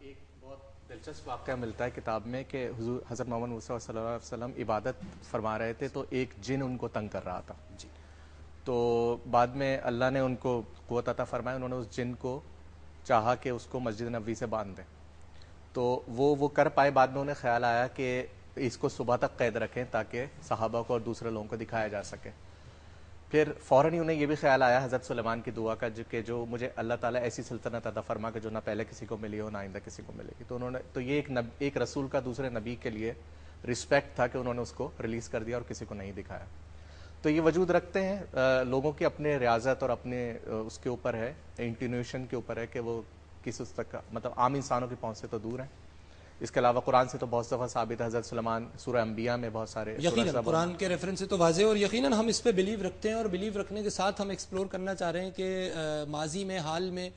ایک بہت دلچسپ واقعہ ملتا ہے کتاب میں کہ حضور حضرت محمد مصطفیٰ صلی اللہ علیہ وسلم عبادت فرما رہے تھے تو ایک جن ان کو تنگ کر رہا تھا. جی تو بعد میں اللہ نے ان کو قوت عطا فرمایا, انہوں نے اس جن کو چاہا کہ اس کو مسجد نبوی سے باندھ دیں, تو وہ کر پائے. بعد میں انہیں خیال آیا کہ اس کو صبح تک قید رکھیں تاکہ صحابہ کو اور دوسرے لوگوں کو دکھایا جا سکے. پھر فوراً ہی انہیں یہ بھی خیال آیا حضرت سلیمان کی دعا کا جو مجھے اللہ تعالیٰ ایسی سلطنت عطا فرما کہ جو نہ پہلے کسی کو ملی ہو نہ آئندہ کسی کو ملے گی. تو انہوں نے تو یہ ایک رسول کا دوسرے نبی کے لیے رسپیکٹ تھا کہ انہوں نے اس کو ریلیز کر دیا اور کسی کو نہیں دکھایا. تو یہ وجود رکھتے ہیں لوگوں کی اپنے ریاضت اور اپنے اس کے اوپر ہے, انٹینیوشن کے اوپر ہے کہ وہ کس اس تک مطلب عام انسانوں کی پہنچ سے تو دور ہیں. اس کے علاوہ قرآن سے تو بہت دفعہ ثابت ہے, حضرت سلیمان سورہ انبیاء میں بہت سارے یقیناً قرآن کے ریفرنس سے تو واضح ہے, اور یقیناً ہم اس پہ بلیو رکھتے ہیں, اور بلیو رکھنے کے ساتھ ہم ایکسپلور کرنا چاہ رہے ہیں کہ ماضی میں حال میں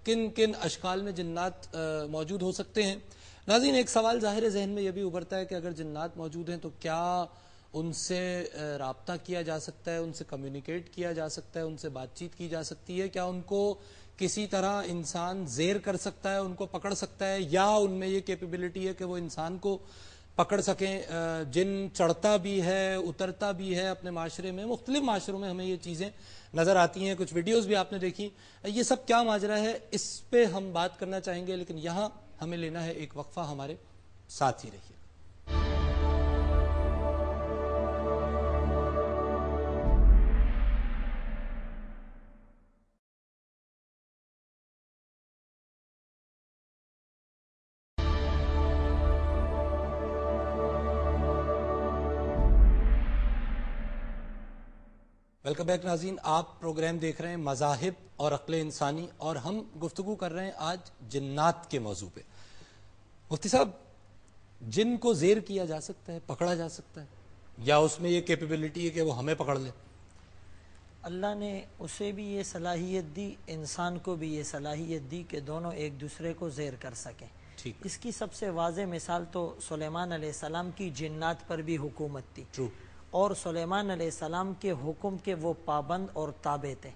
کن کن اشکال میں جنات موجود ہو سکتے ہیں. ناظرین, ایک سوال ظاہر ذہن میں یہ بھی ابھرتا ہے کہ اگر جنات موجود ہیں تو کیا ان سے رابطہ کیا جا سکتا ہے, ان سے کمیونیکیٹ کیا جا سکتا ہے, ان سے بات چیت کی جا سکتی ہے, کیا ان کو کسی طرح انسان زیر کر سکتا ہے, ان کو پکڑ سکتا ہے, یا ان میں یہ کیپیبلٹی ہے کہ وہ انسان کو پکڑ سکیں؟ جن چڑھتا بھی ہے, اترتا بھی ہے اپنے معاشرے میں, مختلف معاشروں میں ہمیں یہ چیزیں نظر آتی ہیں, کچھ ویڈیوز بھی آپ نے دیکھی. یہ سب کیا ماجرا ہے, اس پہ ہم بات کرنا چاہیں گے, لیکن یہاں ہمیں لینا ہے ایک وقفہ. ہمارے ساتھ ہی رہیے. ویلکم بیک ناظرین, آپ پروگرام دیکھ رہے ہیں مذاہب اور عقل انسانی, اور ہم گفتگو کر رہے ہیں آج جنات کے موضوع پہ. مفتی صاحب, جن کو زیر کیا جا سکتا ہے, پکڑا جا سکتا ہے, یا اس میں یہ کیپیبلٹی ہے کہ وہ ہمیں پکڑ لے؟ اللہ نے اسے بھی یہ صلاحیت دی, انسان کو بھی یہ صلاحیت دی کہ دونوں ایک دوسرے کو زیر کر سکیں. اس کی سب سے واضح مثال تو سلیمان علیہ السلام کی جنات پر بھی حکومت تھی, اور سلیمان علیہ السلام کے حکم کے وہ پابند اور تابع تھے.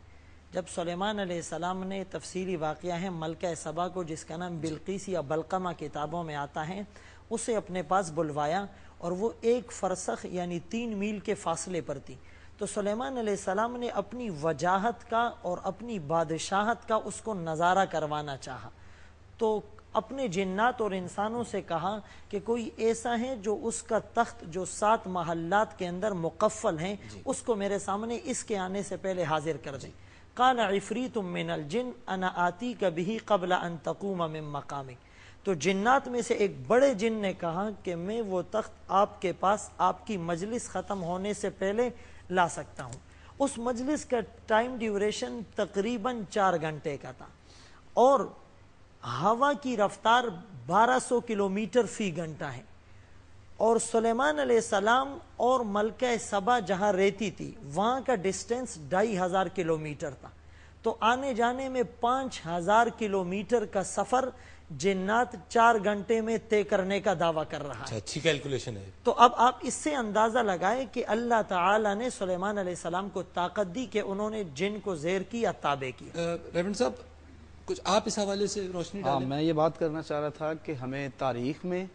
جب سلیمان علیہ السلام نے, تفصیلی واقعہ ہے, ملکہ سبا کو, جس کا نام بلقیس یا بلقمہ کتابوں میں آتا ہے, اسے اپنے پاس بلوایا, اور وہ 1 فرسخ یعنی 3 میل کے فاصلے پر تھی. تو سلیمان علیہ السلام نے اپنی وجاہت کا اور اپنی بادشاہت کا اس کو نظارہ کروانا چاہا, تو اپنے جنات اور انسانوں سے کہا کہ کوئی ایسا ہے جو اس کا تخت جو 7 محلات کے اندر مقفل ہیں, اس کو میرے سامنے اس کے آنے سے پہلے حاضر کر دیں. قال عفریت من الجن انا آتیک بہ قبل ان تقوم من مقامک. تو جنات میں سے ایک بڑے جن نے کہا کہ میں وہ تخت آپ کے پاس آپ کی مجلس ختم ہونے سے پہلے لا سکتا ہوں. اس مجلس کا ٹائم ڈیوریشن تقریباً 4 گھنٹے کا تھا, اور ہوا کی رفتار 1200 کلومیٹر فی گھنٹہ ہے, اور سلیمان علیہ السلام اور ملکہ سبا جہاں رہتی تھی وہاں کا ڈسٹینس 2500 کلومیٹر تھا. تو آنے جانے میں 5000 کلومیٹر کا سفر جنات 4 گھنٹے میں طے کرنے کا دعویٰ کر رہا ہے. اچھی کیلکولیشن ہے. تو اب آپ اس سے اندازہ لگائیں کہ اللہ تعالی نے سلیمان علیہ السلام کو طاقت دی کہ انہوں نے جن کو زیر کیا, تابع کیا. ریورنڈ صاحب, کچھ آپ اس حوالے سے روشنی ڈالیں. میں یہ بات کرنا چاہ رہا تھا کہ ہمیں تاریخ میں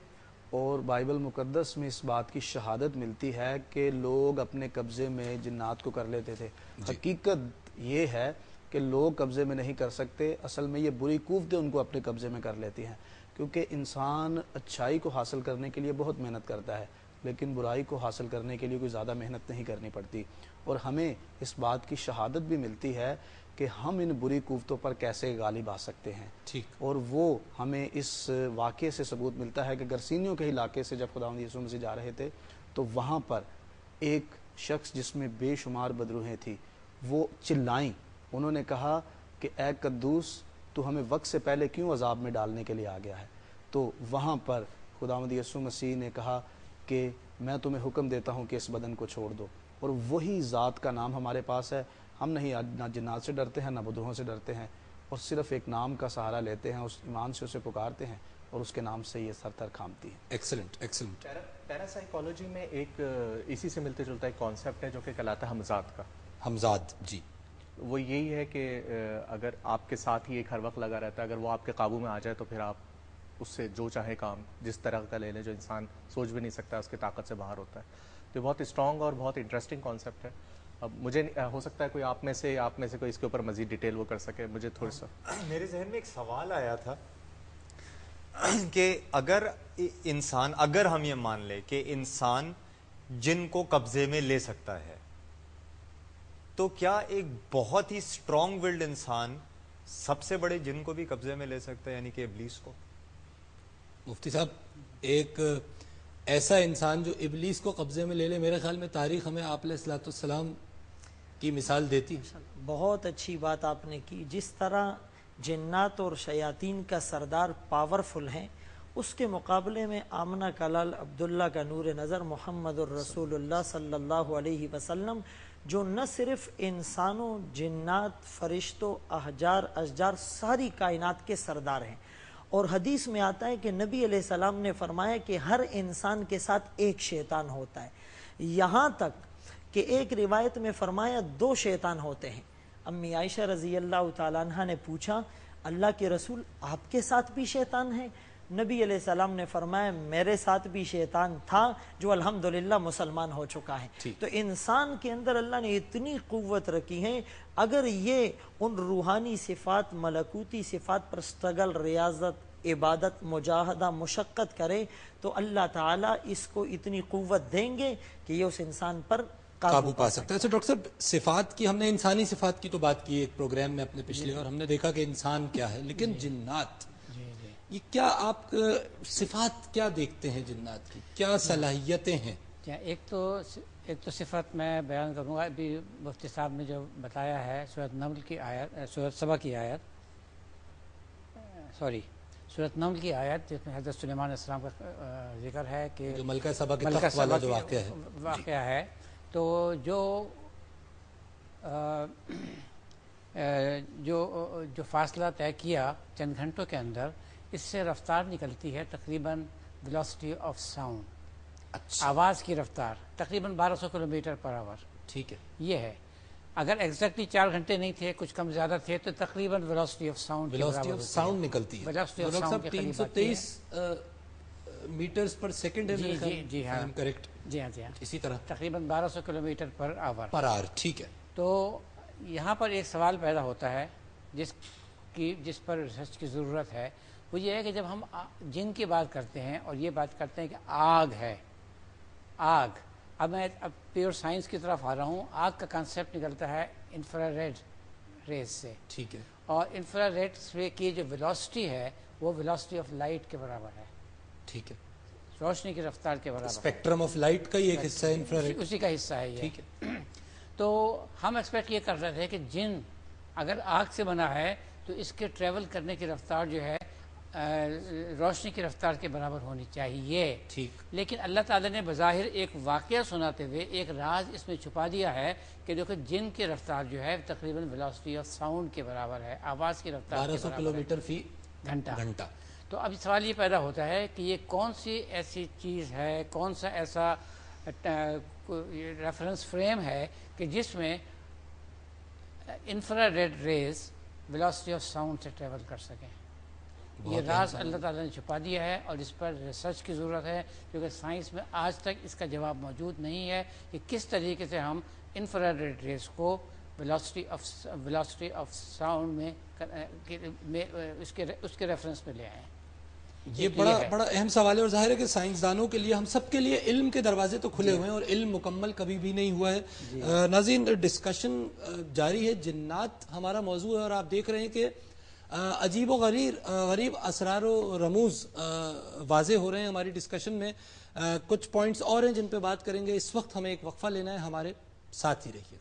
اور بائبل مقدس میں اس بات کی شہادت ملتی ہے کہ لوگ اپنے قبضے میں جنات کو کر لیتے تھے. حقیقت یہ ہے کہ لوگ قبضے میں نہیں کر سکتے, اصل میں یہ بری قوتیں ان کو اپنے قبضے میں کر لیتی ہیں, کیونکہ انسان اچھائی کو حاصل کرنے کے لیے بہت محنت کرتا ہے, لیکن برائی کو حاصل کرنے کے لیے کوئی زیادہ محنت نہیں کرنی پڑتی. اور ہمیں اس بات کی شہادت بھی ملتی ہے کہ ہم ان بری قوتوں پر کیسے غالب آ سکتے ہیں. اور وہ ہمیں اس واقعے سے ثبوت ملتا ہے کہ گرسینیوں کے علاقے سے جب خداوند یسوع مسیح جا رہے تھے تو وہاں پر ایک شخص جس میں بے شمار بدروہیں تھی وہ چلائیں, انہوں نے کہا کہ اے قدوس تو ہمیں وقت سے پہلے کیوں عذاب میں ڈالنے کے لیے آ گیا ہے. تو وہاں پر خداوند یسوع مسیح نے کہا کہ میں تمہیں حکم دیتا ہوں کہ اس بدن کو چھوڑ دو, اور وہی ذات کا نام ہمارے پاس ہے. ہم نہیں نہ جنات سے ڈرتے ہیں نہ بدروہوں سے ڈرتے ہیں, اور صرف ایک نام کا سہارا لیتے ہیں, اس ایمان سے اسے پکارتے ہیں, اور اس کے نام سے یہ سر تر کھامتی ہے. Excellent excellent. پیراسائیکالوجی میں ایک اسی سے ملتے جلتا ایک کانسیپٹ ہے جو کہ کہلاتا ہے ہمزاد کا. ہمزاد, جی. وہ یہی ہے کہ اگر آپ کے ساتھ ہی ایک ہر وقت لگا رہتا ہے، اگر وہ آپ کے قابو میں آ جائے تو پھر آپ اس سے جو چاہے کام جس طرح کا لے لیں جو انسان سوچ بھی نہیں سکتا، اس کی طاقت سے باہر ہوتا ہے. تو بہت اسٹرانگ اور بہت انٹرسٹنگ کانسیپٹ ہے. اب مجھے ہو سکتا ہے کوئی آپ میں سے کوئی اس کے اوپر مزید ڈیٹیل وہ کر سکے. مجھے تھوڑا سا میرے ذہن میں ایک سوال آیا تھا کہ اگر ہم یہ مان لیں کہ انسان جن کو قبضے میں لے سکتا ہے، تو کیا ایک بہت ہی اسٹرانگ ولڈ انسان سب سے بڑے جن کو بھی قبضے میں لے سکتا ہے، یعنی کہ ابلیس کو؟ مفتی صاحب، ایک ایسا انسان جو ابلیس کو قبضے میں لے لے، میرے خیال میں تاریخ ہمیں آپ علیہ الصلوۃ والسلام کی مثال دیتی. بہت اچھی بات آپ نے کی. جس طرح جنات اور شیاطین کا سردار پاورفل ہیں، اس کے مقابلے میں آمنہ کا لال عبداللہ کا نور نظر محمد الرسول اللہ صلی اللہ علیہ وسلم، جو نہ صرف انسانوں، جنات، فرشتوں، احجار، اشجار، ساری کائنات کے سردار ہیں. اور حدیث میں آتا ہے کہ نبی علیہ السلام نے فرمایا کہ ہر انسان کے ساتھ ایک شیطان ہوتا ہے. یہاں تک کہ ایک روایت میں فرمایا 2 شیطان ہوتے ہیں. امی عائشہ رضی اللہ تعالیٰ عنہ نے پوچھا، اللہ کے رسول آپ کے ساتھ بھی شیطان ہے؟ نبی علیہ السلام نے فرمایا میرے ساتھ بھی شیطان تھا جو الحمدللہ مسلمان ہو چکا ہے. تو انسان کے اندر اللہ نے اتنی قوت رکھی ہے، اگر یہ ان روحانی صفات، ملکوتی صفات پر اسٹرگل، ریاضت، عبادت، مجاہدہ، مشقت کرے تو اللہ تعالیٰ اس کو اتنی قوت دیں گے کہ یہ اس انسان پر قابو پا سکتا ہے. ڈاکٹر صاحب، صفات کی ہم نے انسانی صفات کی تو بات کی ایک پروگرام میں اپنے پچھلے، اور ہم نے دیکھا کہ انسان کیا ہے، لیکن جنات، یہ کیا آپ صفات کیا دیکھتے ہیں جنات کی، کیا صلاحیتیں ہیں؟ ایک تو صفت میں بیان کروں گا. ابھی مفتی صاحب نے جو بتایا ہے سورۃ نمل کی آیت، سورۃ سبا کی آیت، سورۃ نمل کی آیت جس میں حضرت سلیمان علیہ السلام کا ذکر ہے کہ جو ملکہ سبا کے تخت والا جو واقعہ ہے، تو جو فاصلہ طے کیا چند گھنٹوں کے اندر، اس سے رفتار نکلتی ہے تقریباً ویلوسٹی آف ساؤنڈ، آواز کی رفتار تقریباً 1200 کلومیٹر پر آور. ٹھیک ہے، یہ ہے. اگر ایگزیکٹلی 4 گھنٹے نہیں تھے، کچھ کم زیادہ تھے، تو تقریباً ویلوسٹی آف ساؤنڈ نکلتی ہے. 323 میٹرز پر سیکنڈ ہے. جی ہاں، کریکٹ. جی ہاں اسی طرح تقریباً 1200 کلومیٹر پر آور. ٹھیک ہے. تو یہاں پر ایک سوال پیدا ہوتا ہے جس پر ریسرچ کی ضرورت ہے. وہ یہ ہے کہ جب ہم جن کی بات کرتے ہیں اور یہ بات کرتے ہیں کہ آگ ہے، آگ، اب میں پیور سائنس کی طرف آ رہا ہوں. آگ کا کانسیپٹ نکلتا ہے انفرا ریڈ ریز سے. ٹھیک ہے. اور انفرا ریڈ کی جو ویلوسٹی ہے وہ ویلوسٹی آف لائٹ کے برابر ہے. ٹھیک ہے، روشنی کی رفتار کے برابر. اسپیکٹرم آف لائٹ کا ہی ایک حصہ ہے انفرا ریڈ، اسی کا حصہ ہے یہ. ٹھیک ہے. تو ہم ایکسپیکٹ یہ کر رہے تھے کہ جن اگر آگ سے بنا ہے تو اس کے ٹریول کرنے کی رفتار جو ہے روشنی کی رفتار کے برابر ہونی چاہیے. ٹھیک. لیکن اللہ تعالیٰ نے بظاہر ایک واقعہ سناتے ہوئے ایک راز اس میں چھپا دیا ہے کہ دیکھو جن کی رفتار جو ہے تقریباً ویلوسٹی آف ساؤنڈ کے برابر ہے، آواز کی رفتار 1200 کلومیٹر فی گھنٹہ. تو اب سوال یہ پیدا ہوتا ہے کہ یہ کون سی ایسی چیز ہے، کون سا ایسا ریفرنس فریم ہے کہ جس میں infrared rays velocity of sound سے ٹریول کر سکیں. یہ راز اللہ تعالیٰ نے چھپا دیا ہے اور اس پر ریسرچ کی ضرورت ہے، کیونکہ سائنس میں آج تک اس کا جواب موجود نہیں ہے کہ کس طریقے سے ہم انفرا ریڈ ریز کو ویلوسٹی آف ساؤنڈ میں اس کے ریفرنس میں لے آئیں. یہ بڑا اہم سوال ہے، اور ظاہر ہے کہ سائنسدانوں کے لیے، ہم سب کے لیے علم کے دروازے تو کھلے ہوئے ہیں اور علم مکمل کبھی بھی نہیں ہوا ہے. ناظرین، ڈسکشن جاری ہے. جنات ہمارا موضوع ہے اور آپ دیکھ رہے ہیں کہ عجیب و غریب اسرار و رموز واضح ہو رہے ہیں ہماری ڈسکشن میں. کچھ پوائنٹس اور ہیں جن پہ بات کریں گے. اس وقت ہمیں ایک وقفہ لینا ہے، ہمارے ساتھ ہی رہیے.